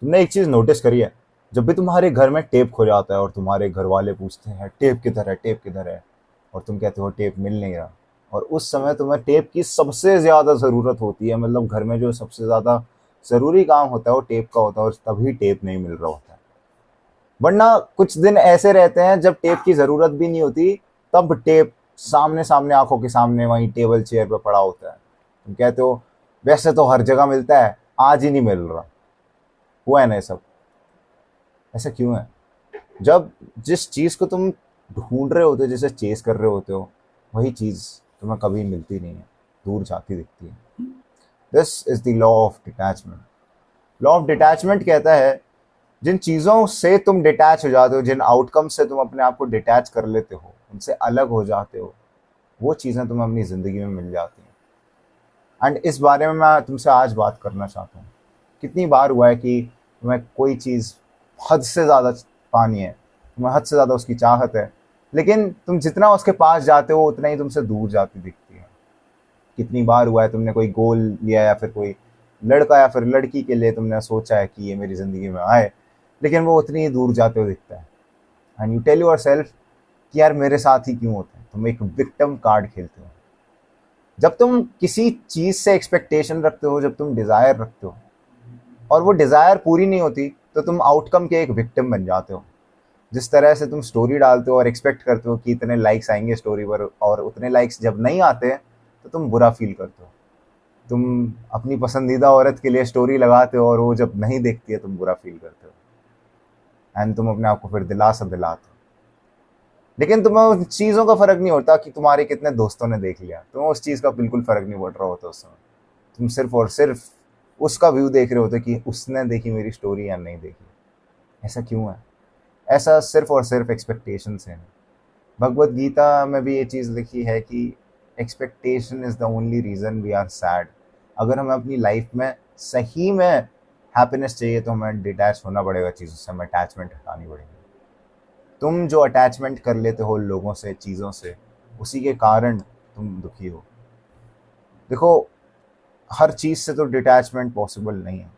तुमने एक चीज़ नोटिस करी है, जब भी तुम्हारे घर में टेप खो जाता है और तुम्हारे घर वाले पूछते हैं टेप किधर है, टेप किधर है, और तुम कहते हो टेप मिल नहीं रहा, और उस समय तुम्हें टेप की सबसे ज़्यादा ज़रूरत होती है, मतलब घर में जो सबसे ज़्यादा ज़रूरी काम होता है वो टेप का होता है, और तभी टेप नहीं मिल रहा होता है। वरना कुछ दिन ऐसे रहते हैं जब टेप की ज़रूरत भी नहीं होती, तब टेप सामने सामने आंखों के सामने वहीं टेबल चेयर पे पड़ा होता है। तुम कहते हो वैसे तो हर जगह मिलता है, आज ही नहीं मिल रहा। हुआ है ना ये सब? ऐसा क्यों है? जब जिस चीज़ को तुम ढूंढ रहे होते हो, जिसे चेस कर रहे होते हो, वही चीज़ तुम्हें कभी मिलती नहीं है, दूर जाती दिखती है। This is the law of detachment. Law of detachment कहता है जिन चीज़ों से तुम डिटैच हो जाते हो, जिन आउटकम से तुम अपने आप को डिटैच कर लेते हो, उनसे अलग हो जाते हो, वो चीज़ें तुम्हें अपनी ज़िंदगी में मिल जाती हैं। एंड इस बारे में मैं तुमसे आज बात करना चाहता हूँ। कितनी बार हुआ है कि तुम्हें कोई चीज़ हद से ज़्यादा पानी है, तुम्हें हद से ज़्यादा उसकी चाहत है, लेकिन तुम जितना उसके पास जाते हो उतना ही तुमसे दूर जाती दिखती है। कितनी बार हुआ है तुमने कोई गोल लिया, या फिर कोई लड़का या फिर लड़की के लिए तुमने सोचा है कि ये मेरी ज़िंदगी में आए, लेकिन वो उतनी ही दूर जाते हुए दिखता है। And you tell yourself कि यार मेरे साथ ही क्यों होता है। तुम एक विक्टिम कार्ड खेलते हो। जब तुम किसी चीज़ से एक्सपेक्टेशन रखते हो, जब तुम डिज़ायर रखते हो और वो डिज़ायर पूरी नहीं होती, तो तुम आउटकम के एक विक्टिम बन जाते हो। जिस तरह से तुम स्टोरी डालते हो और एक्सपेक्ट करते हो कि इतने लाइक्स आएंगे स्टोरी पर, और उतने लाइक्स जब नहीं आते तो तुम बुरा फील करते हो। तुम अपनी पसंदीदा औरत के लिए स्टोरी लगाते हो और वो जब नहीं देखती है तुम बुरा फील करते हो, एंड तुम अपने आप को फिर दिलासा दिलाते हो। लेकिन तुम्हें उन चीज़ों का फ़र्क नहीं होता कि तुम्हारे कितने दोस्तों ने देख लिया, तुम्हें उस चीज़ का बिल्कुल फ़र्क नहीं पड़ रहा होता उस समय। तुम सिर्फ और सिर्फ उसका व्यू देख रहे होते कि उसने देखी मेरी स्टोरी या नहीं देखी। ऐसा क्यों है? ऐसा सिर्फ और सिर्फ एक्सपेक्टेशंस हैं। भगवत गीता में भी ये चीज़ लिखी है कि expectation is the only reason we are sad. अगर हमें अपनी लाइफ में सही में हैप्पीनेस चाहिए तो हमें डिटैच होना पड़ेगा चीज़ों से, हमें अटैचमेंट हटानी पड़ेगी। तुम जो अटैचमेंट कर लेते हो लोगों से, चीज़ों से, उसी के कारण तुम दुखी हो। देखो, हर चीज़ से तो डिटैचमेंट पॉसिबल नहीं है,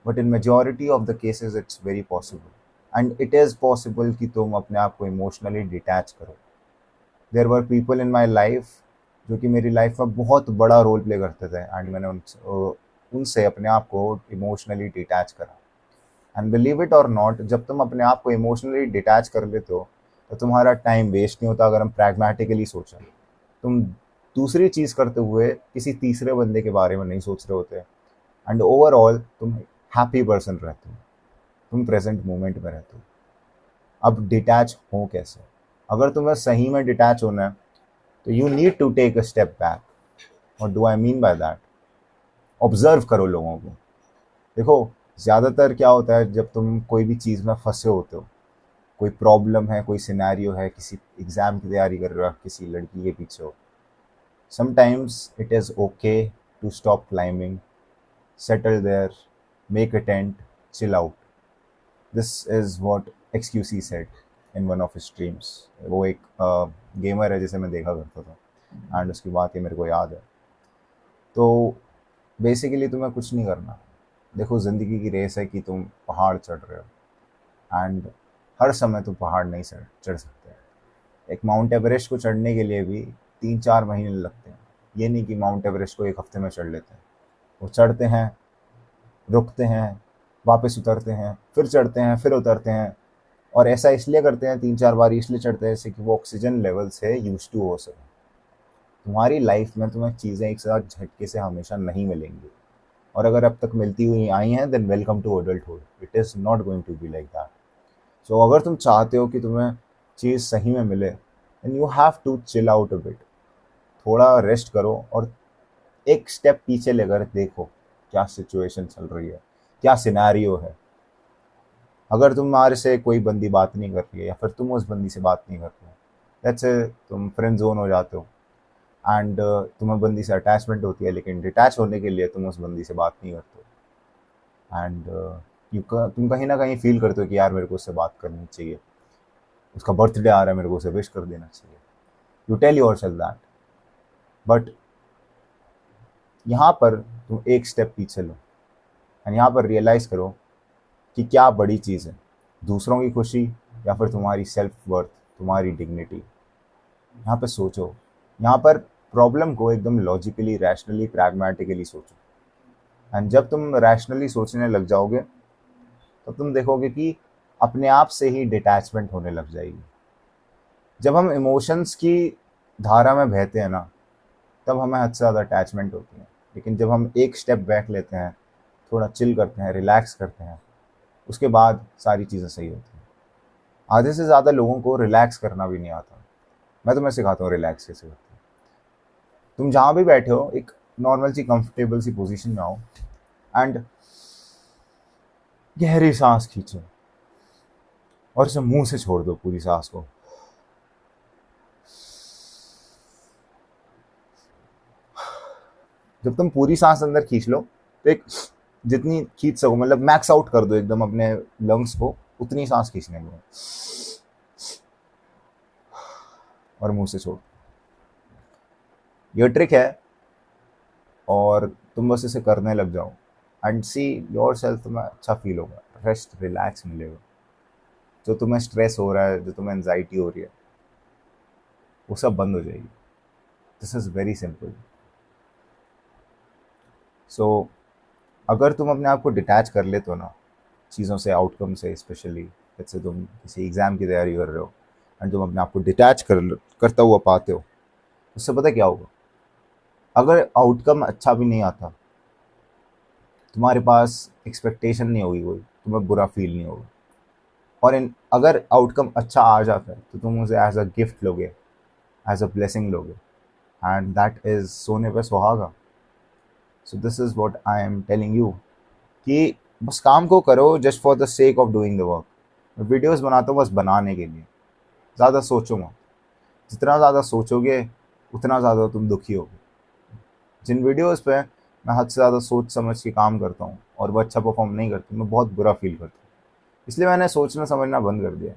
but in majority of the cases it's very possible, and it is possible कि तुम अपने आप को इमोशनली डिटैच करो। There were people in my life जो कि मेरी लाइफ में बहुत बड़ा रोल प्ले करते थे, एंड मैंने उनसे अपने आप को इमोशनली डिटैच करा। एंड बिलीव इट और नॉट, जब तुम अपने आप को इमोशनली डिटैच कर लेते हो तो तुम्हारा टाइम वेस्ट नहीं होता। अगर हम प्रैग्मेटिकली सोचें, तुम दूसरी चीज़ करते हुए किसी तीसरे बंदे के बारे में नहीं सोच रहे होते, एंड ओवरऑल तुम हैप्पी पर्सन रहते हो, तुम प्रेजेंट मोमेंट में रहते हो। अब डिटैच हो कैसे? अगर तुम्हें सही में डिटैच होना है तो you need to take a step back. What do I mean by that? Observe करो लोगों को। देखो, ज़्यादातर क्या होता है जब तुम कोई भी चीज़ में फंसे होते हो, कोई प्रॉब्लम है, कोई सिनेरियो है, किसी एग्ज़ाम की तैयारी कर रहे हो, किसी लड़की के पीछे हो, sometimes it is okay to stop climbing, settle there, make a tent, chill out. This is what xQc said in one of his streams. वो एक गेमर है जिसे मैं देखा करता था, एंड उसकी बात ये मेरे को याद है। तो बेसिकली तुम्हें कुछ नहीं करना। देखो, ज़िंदगी की रेस है कि तुम पहाड़ चढ़ रहे हो, एंड हर समय तुम पहाड़ नहीं चढ़ सकते। एक माउंट एवरेस्ट को चढ़ने के लिए भी 3-4 महीने लगते हैं। ये नहीं कि माउंट एवरेस्ट को एक हफ्ते में चढ़ लेते हैं। वो चढ़ते हैं, रुकते हैं, वापस उतरते हैं, फिर चढ़ते हैं, फिर उतरते हैं, और ऐसा इसलिए करते हैं 3-4 बार, इसलिए चढ़ते हैं जैसे कि वो ऑक्सीजन लेवल से यूज टू हो सके। तुम्हारी लाइफ में तुम्हें चीज़ें एक साथ झटके से हमेशा नहीं मिलेंगी, और अगर अब तक मिलती हुई आई हैं then welcome to adulthood. It is not going to be like that. So अगर तुम चाहते हो कि तुम्हें चीज़ सही में मिले, then you have to chill out a bit. थोड़ा रेस्ट करो और एक स्टेप पीछे लेकर देखो क्या सिचुएशन चल रही है, क्या सिनेरियो है। अगर तुम्हारे से कोई बंदी बात नहीं कर रही है, या फिर तुम उस बंदी से बात नहीं कर रहे हो, लेट्स से तुम फ्रेंड जोन हो जाते हो, एंड तुम्हें बंदी से अटैचमेंट होती है, लेकिन डिटैच होने के लिए तुम उस बंदी से बात नहीं करते हो, एंड तुम कहीं ना कहीं फील करते हो कि यार मेरे को उससे बात करनी चाहिए, उसका बर्थडे आ रहा है, मेरे को उसे विश कर देना चाहिए। You tell yourself that, but यहाँ पर तुम एक स्टेप पीछे लो, एंड यहाँ पर रियलाइज़ करो कि क्या बड़ी चीज़ है, दूसरों की खुशी या फिर तुम्हारी सेल्फ वर्थ, तुम्हारी डिग्निटी। यहाँ पे सोचो, यहाँ पर प्रॉब्लम को एकदम लॉजिकली, रैशनली, प्रैग्मेटिकली सोचो। एंड जब तुम रैशनली सोचने लग जाओगे तो तुम देखोगे कि अपने आप से ही डिटैचमेंट होने लग जाएगी। जब हम इमोशंस की धारा में बहते हैं ना, तब हमें हद से ज़्यादा अटैचमेंट होती है। लेकिन जब हम एक स्टेप बैक लेते हैं, थोड़ा चिल करते हैं, रिलैक्स करते हैं, उसके बाद सारी चीज़ें सही होती हैं। आधे से ज़्यादा लोगों को रिलैक्स करना भी नहीं आता। मैं तुम्हें सिखाता हूँ रिलैक्स कैसे करते हैं। तुम जहाँ भी बैठे हो, एक नॉर्मल सी कंफर्टेबल सी पोजीशन में आओ एंड गहरी सांस खींचो और इसे मुंह से छोड़ दो पूरी सांस को। जब तुम पूरी सांस अंदर खींच लो तो एक जितनी खींच सको, मतलब मैक्स आउट कर दो एकदम अपने लंग्स को, उतनी सांस खींचने दो और मुंह से छोड़। ये ट्रिक है और तुम बस इसे करने लग जाओ एंड सी योर सेल्फ, तुम्हें अच्छा फील होगा, रेस्ट, रिलैक्स मिलेगा। जो तुम्हें स्ट्रेस हो रहा है, जो तुम्हें एंजाइटी हो रही है, वो सब बंद हो जाएगी। This is very simple. So अगर तुम अपने आप को डिटैच कर लेते हो ना चीज़ों से, आउटकम से स्पेशली, जैसे तुम किसी एग्ज़ाम की तैयारी कर रहे हो एंड तुम अपने आप को डिटैच करता हुआ पाते हो, उससे पता क्या होगा? अगर आउटकम अच्छा भी नहीं आता, तुम्हारे पास एक्सपेक्टेशन नहीं होगी कोई, तुम्हें बुरा फील नहीं होगा। और अगर आउटकम अच्छा आ जाता है तो तुम उसे एज अ गिफ्ट लोगे, एज अ ब्लेसिंग लोगे, एंड दैट इज़ सोने पे सुहागा। So this is what I am telling you कि बस काम को करो just for the sake of doing the work. मैं वीडियोस बनाता हूँ बस बनाने के लिए, ज़्यादा सोचो मत। जितना ज़्यादा सोचोगे उतना ज़्यादा तुम दुखी होगे। जिन वीडियोस पे मैं हद से ज़्यादा सोच समझ के काम करता हूँ और वो अच्छा परफॉर्म नहीं करती, मैं बहुत बुरा फील करता हूँ। इसलिए मैंने सोचना समझना बंद कर दिया।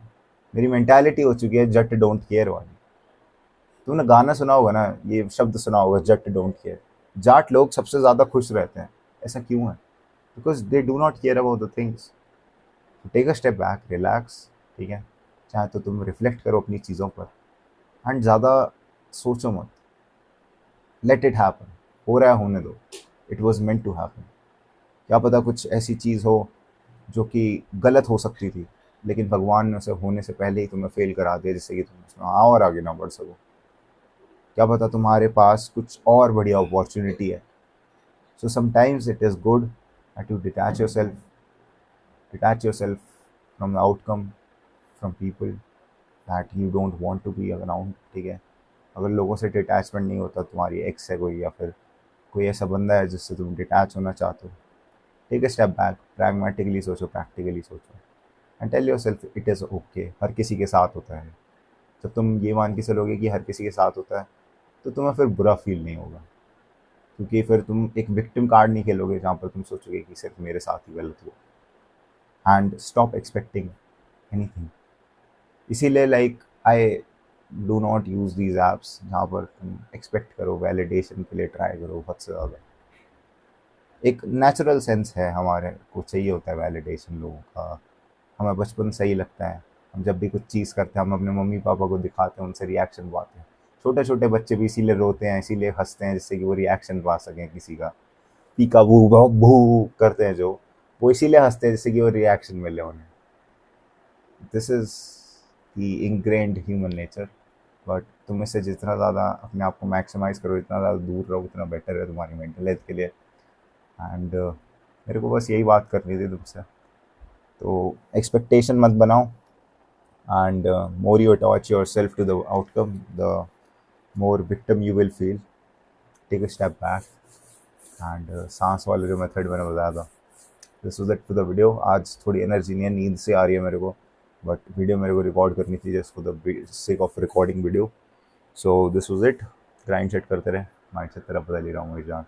मेरी मेंटालिटी हो चुकी है जट डोंट केयर वाली। तुमने गाना सुना होगा ना, ये शब्द सुना होगा, जट डोंट केयर। जाट लोग सबसे ज़्यादा खुश रहते हैं। ऐसा क्यों है? Because they do not care about the things. Take a step back, relax, ठीक है? चाहे तो तुम रिफ्लेक्ट करो अपनी चीज़ों पर एंड ज़्यादा सोचो मत। Let it happen. हो रहा है होने दो। It was meant to happen. क्या पता कुछ ऐसी चीज़ हो जो कि गलत हो सकती थी, लेकिन भगवान ने उसे होने से पहले ही तुम्हें फेल करा दिया, जिससे कि तुम उसमें आओ और आगे ना बढ़ सको। क्या पता तुम्हारे पास कुछ और बढ़िया अपॉर्चुनिटी है। So sometimes it is good that you detach yourself from the outcome, from people that you don't want to be around, ठीक है? अगर लोगों से डिटैचमेंट नहीं होता, तुम्हारी एक्स है कोई या फिर कोई ऐसा बंदा है जिससे तुम डिटैच होना चाहते हो, take a step back, pragmatically सोचो, प्रैक्टिकली सोचो and tell yourself it is okay. हर किसी के साथ होता है। जब तुम ये मान के चलोगे कि हर किसी के साथ होता है, तो तुम्हें फिर बुरा फील नहीं होगा, क्योंकि फिर तुम एक विक्टिम कार्ड नहीं खेलोगे जहाँ पर तुम सोचोगे कि सिर्फ मेरे साथ ही गलत हुआ। And stop expecting anything. इसीलिए like I do not use these apps जहाँ पर तुम एक्सपेक्ट करो, वैलिडेशन के लिए ट्राई करो बहुत से ज़्यादा। एक नेचुरल सेंस है, हमारे को चाहिए होता है वैलिडेशन लोगों का। हमें बचपन से ही लगता है, हम जब भी कुछ चीज़ करते हैं, हम अपने मम्मी पापा को दिखाते हैं, उनसे रिएक्शन पाते हैं। छोटे छोटे बच्चे भी इसीलिए रोते हैं, इसीलिए हंसते हैं, जिससे कि वो रिएक्शन पा सकें किसी का। पीका भू भू भू करते हैं जो, वो इसीलिए हंसते हैं जिससे कि वो रिएक्शन मिले उन्हें। This is the ingrained human nature. But तुम इससे जितना ज़्यादा अपने आप को मैक्सिमाइज़ करो, जितना ज़्यादा दूर रहो, उतना बेटर है तुम्हारी मेंटल हेल्थ के लिए। एंड मेरे को बस यही बात करनी थी तुमसे। तो एक्सपेक्टेशन मत बनाओ, and more you attach yourself to the outcome, the more victim you will feel. Take a step back and सांस वाले जो मेथड मैंने बताया था, this was it for the video. आज थोड़ी एनर्जी नहीं है, नींद से आ रही है मेरे को, बट वीडियो मेरे को रिकॉर्ड करनी थी just for the sake of recording video. So this was it. Grind set करते रहे, माइंड सेट तरफ बदल ही रहा हूँ मेरी जान।